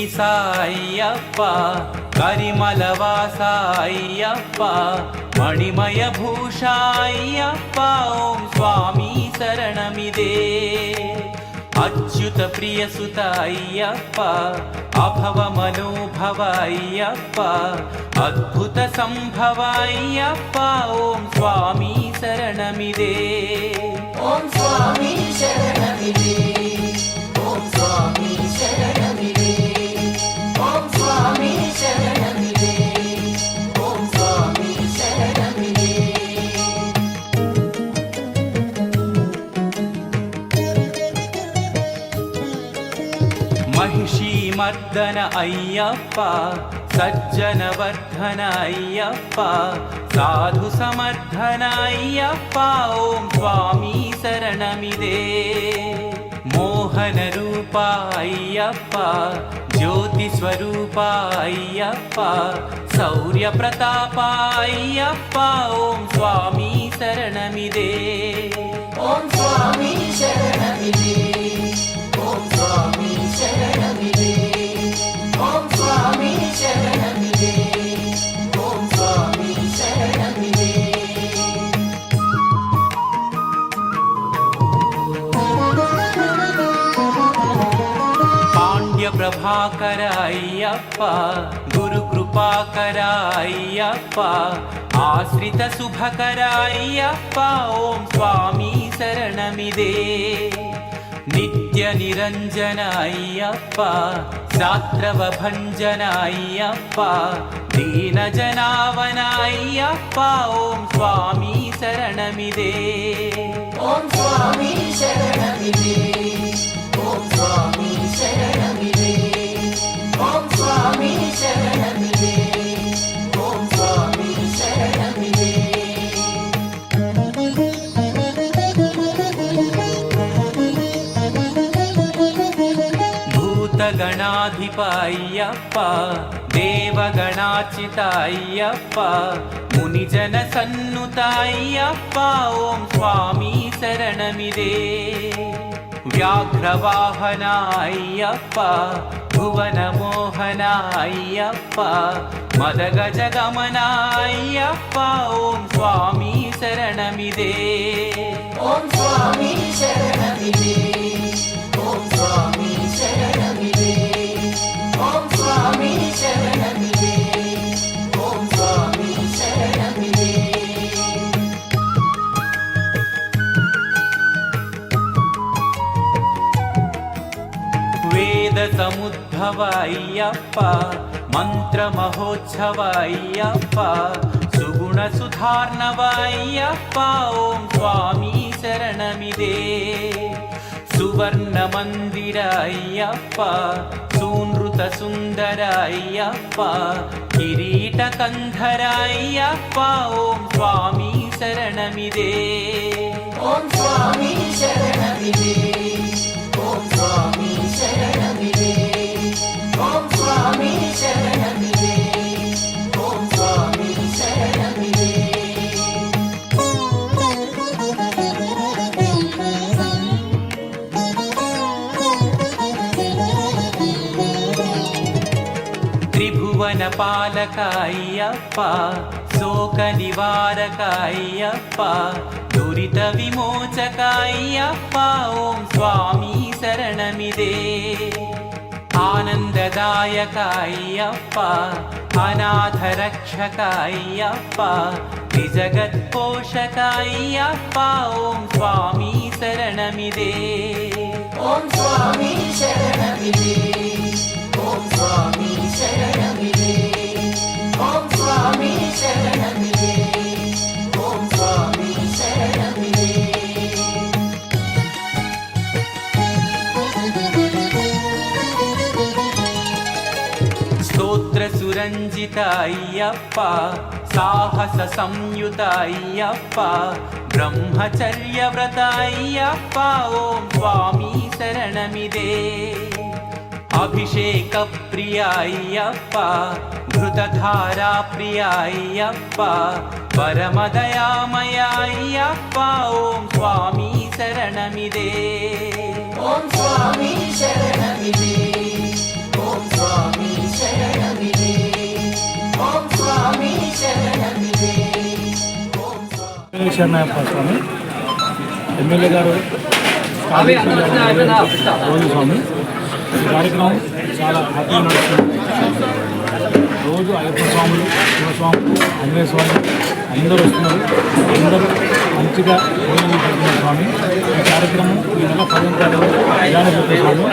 ಶ್ರೀನಿವಾಸ ಕರಿಮಲವಾಸ ಅಯ್ಯಪ್ಪ ಮಣಿಮಯ ಭೂಷ ಅಯ್ಯಪ್ಪ ಓಂ ಸ್ವಾಮಿ ಶರಣಮಿದೆ ಅಚ್ಯುತ ಪ್ರಿಯ ಸುತ ಅಯ್ಯಪ್ಪ ಅಭವ ಮನೋಭವ ಅಯ್ಯಪ್ಪ ಅದ್ಭುತ ಸಂಭವ ಅಯ್ಯಪ್ಪ ಓಂ ಸ್ವಾಮಿ ಶರಣಮಿದೆ ಓಂ ಸ್ವಾಮಿ ಶರಣಮಿದೆ ಓಂ ಸ್ವಾಮಿ ಶರಣಮಿದೆ ಓಂ ಸ್ವಾಮಿ ಶರಣಮಿದೆ ಓಂ ಸ್ವಾಮಿ ಶರಣಮಿದೆ महिषी मर्दन अय्यप्प सज्जन वर्धन अय्यप्प साधु समर्थन अय्यप्प ओम स्वामी शरणमिदे मोहन रूप अय्यप्प ज्योति स्वरूप अय्यप्प शौर्य प्रताप अय्यप्प ओम स्वामी शरणमिदे ಓಂ ಸ್ವಾಮಿ ಶರಣಮಿದೆ ಓಂ ಸ್ವಾಮಿ ಶರಣಮಿದೆ ಓಂ ಸ್ವಾಮಿ ಶರಣಮಿದೆ ಓಂ ಸ್ವಾಮಿ ಶರಣಮಿದೆ पांड्य प्रभाकर अय्यप्प गुरु कृपाकर अय्यप्प आश्रित शुभकर अय्यप्प ओम स्वामी शरणमिदे नित्य निरंजन अय्यप्प शास्त्रव भंजन अय्यप्प दीन जनावन अय्यप्प ओम स्वामी शरणमिदे ಓಂ ಸ್ವಾಮಿ ಶರಣಮಿದೆ ಓಂ ಸ್ವಾಮಿ ಶರಣಮಿದೆ ಓಂ ಸ್ವಾಮಿ ಶರಣಮಿದೆ ಓಂ ಸ್ವಾಮಿ ಶರಣಮಿದೆ ಭೂತಗಣಾಧಿಪ ಅಯ್ಯಪ್ಪ ದೇವಗಣಾಚಿತ ಅಯ್ಯಪ್ಪ ಮುನಿಜನ ಸನ್ನುತ ಅಯ್ಯಪ್ಪ ಓಂ ಸ್ವಾಮಿ ಶರಣಮಿದೆ ವ್ಯಾಘ್ರವಾಹನ ಅಯ್ಯಪ್ಪ ಭುವನ ಮೋಹನ ಅಯ್ಯಪ್ಪ ಮದಗಜ ಗಮನ ಅಯ್ಯಪ್ಪ ಓಂ ಸ್ವಾಮಿ ಶರಣಮಿದೆ ಓಂ ಸ್ವಾಮಿ ಶರಣಮಿದೆ ಓಂ ಸ್ವಾಮಿ ಶರಣಮಿದೆ ಓಂ ಸ್ವಾಮಿ ಶರಣಮಿದೆ ಓಂ ಸ್ವಾಮಿ ಶರಣಮಿದೆ ವೇದ ಸಮುದ್ಭವ ಅಯ್ಯಪ್ಪ ಮಂತ್ರ ಮಹೋತ್ಸವ ಅಯ್ಯಪ್ಪ ಸುಗುಣ ಸುಧಾರ್ಣವ ಅಯ್ಯಪ್ಪ ಓಂ ಸ್ವಾಮಿ ಶರಣಮಿದೆ ಸುವರ್ಣ ಮಂದಿರ ಅಯ್ಯಪ್ಪ ಸೂನೃತ ಸುಂದರ ಅಯ್ಯಪ್ಪ ಕಿರೀಟ ಕಂಧರ ಅಯ್ಯಪ್ಪ ಓಂ ಸ್ವಾಮಿ ಶರಣಮಿದೆ ಓಂ ಸ್ವಾಮಿ ಶರಣಮಿದೆ ಓಂ ಸ್ವಾಮಿ ಶರಣಮಿದೆ ಓಂ ಸ್ವಾಮಿ ಶರಣಮಿದೆ ಓಂ ಸ್ವಾಮಿ ಶರಣಮಿದೆ ತ್ರಿಭುವನ ಪಾಲಕ ಅಯ್ಯಪ್ಪ ಶೋಕ ನಿವಾರಕ ಅಯ್ಯಪ್ಪ ದುರಿತ ವಿಮೋಚಕ ಅಯ್ಯಪ್ಪ ಓಂ ಸ್ವಾಮಿ ಶರಣಮಿದೆ ಆನಂದದಾಯಕ ಅಯ್ಯಪ್ಪ ಅನಾಥ ರಕ್ಷಕ ಅಯ್ಯಪ್ಪ ಜಗತ್ಪೋಷಕ ಅಯ್ಯಪ್ಪ ಓಂ ಸ್ವಾಮಿ ಶರಣಮಿದೆ ಓಂ ಸ್ವಾಮಿ ಶರಣಮಿದೆ ಓಂ ಸ್ವಾಮಿ ಶರಣಮಿದೆ ಓಂ ಸ್ವಾಮಿ ಶರಣಮಿದೆ ಓಂ ಸ್ವಾಮಿ ಶರಣಮಿದೆ ಸ್ತೋತ್ರ ಸುರಂಜಿತ ಅಯ್ಯಪ್ಪ ಸಾಹಸ ಸಂಯುತ ಅಯ್ಯಪ್ಪ ಬ್ರಹ್ಮಚರ್ಯ ವ್ರತ ಅಯ್ಯಪ್ಪ ಓಂ ಸ್ವಾಮಿ ಶರಣಮಿದೆ ಅಭಿಷೇಕ ಪ್ರಿಯ ಅಯ್ಯಪ್ಪ ಘೃತಧಾರಾ ಪ್ರಿಯ ಅಯ್ಯಪ್ಪ ಪರಮದಯಾಮಯ ಅಯ್ಯಪ್ಪ ಓಂ ಸ್ವಾಮಿ ಶರಣಮಿದೆ ಓಂ ಸ್ವಾಮಿ ಶರಣಮಿದೆ ಓಂ ಸ್ವಾಮಿ శరణయ్యప్ప స్వామి. ఎమ్మెల్యే గారు రోజు స్వామి. ఈ కార్యక్రమం చాలా హ్యాపీగా నడుస్తుంది. రోజు అయ్యప్ప స్వాములు, శివస్వాములు, ఆంజనేయ స్వామి అందరూ వస్తున్నారు. అందరూ మంచిగా భోజనం చేస్తున్నారు స్వామి. ఈ కార్యక్రమం ఈ నెల 10వ తారీఖు ప్రయాణ స్వామి.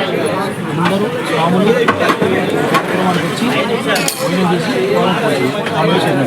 అందరూ స్వాములు ఈ కార్యక్రమానికి వచ్చి భోజనం చేసి కాంబినేషన్